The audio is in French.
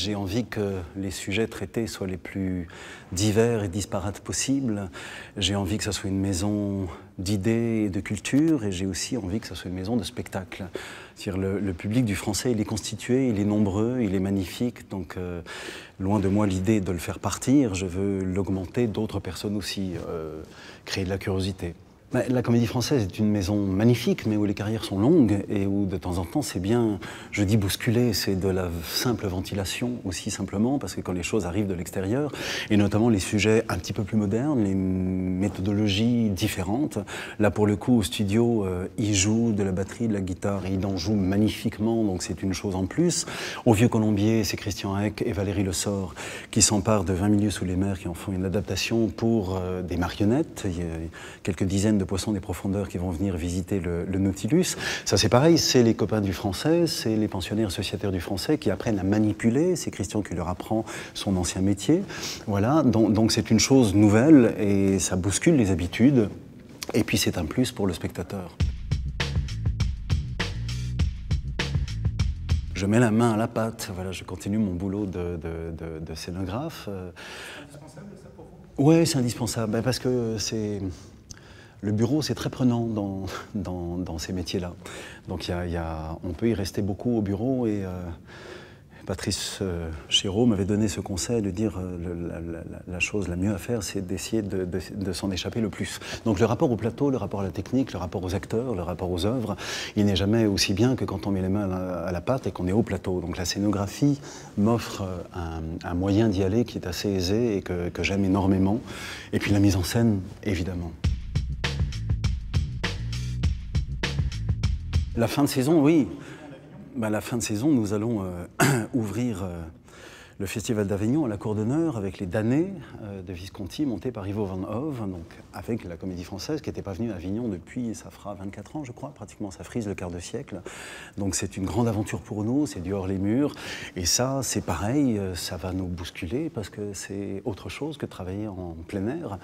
J'ai envie que les sujets traités soient les plus divers et disparates possibles. J'ai envie que ça soit une maison d'idées et de culture, et j'ai aussi envie que ça soit une maison de spectacle. C'est-à-dire le public du Français, il est constitué, il est nombreux, il est magnifique, donc loin de moi l'idée de le faire partir, je veux l'augmenter d'autres personnes aussi, créer de la curiosité. La Comédie Française est une maison magnifique, mais où les carrières sont longues et où de temps en temps c'est bien, je dis bousculer, c'est de la simple ventilation aussi simplement, parce que quand les choses arrivent de l'extérieur, et notamment les sujets un petit peu plus modernes, les méthodologies différentes, là pour le coup au studio, il joue de la batterie, de la guitare, et il en joue magnifiquement, donc c'est une chose en plus. Au Vieux Colombier, c'est Christian Hec et Valérie Le Sort qui s'emparent de 20 milieux sous les mers, qui en font une adaptation pour des marionnettes. Il y a quelques dizaines de poissons des profondeurs qui vont venir visiter le Nautilus. Ça c'est pareil, c'est les copains du Français, c'est les pensionnaires sociétaires du Français qui apprennent à manipuler, c'est Christian qui leur apprend son ancien métier. Voilà, donc c'est une chose nouvelle et ça bouscule les habitudes et puis c'est un plus pour le spectateur. Je mets la main à la pâte, voilà, je continue mon boulot de scénographe. C'est indispensable ça pour vous? Oui, c'est indispensable, parce que le bureau, c'est très prenant dans ces métiers-là. Donc on peut y rester beaucoup au bureau et Patrice Chéreau m'avait donné ce conseil de dire la chose la mieux à faire, c'est d'essayer de s'en échapper le plus. Donc le rapport au plateau, le rapport à la technique, le rapport aux acteurs, le rapport aux œuvres, il n'est jamais aussi bien que quand on met les mains à la pâte et qu'on est au plateau. Donc la scénographie m'offre un moyen d'y aller qui est assez aisé et que j'aime énormément. Et puis la mise en scène, évidemment. La fin de saison, oui. La fin de saison, nous allons ouvrir le Festival d'Avignon à la Cour d'honneur avec les damnés de Visconti, montés par Ivo van Hove, donc avec la Comédie Française qui n'était pas venue à Avignon depuis, ça fera 24 ans, je crois, pratiquement, ça frise le quart de siècle. Donc c'est une grande aventure pour nous, c'est du hors les murs. Et ça, c'est pareil, ça va nous bousculer parce que c'est autre chose que de travailler en plein air.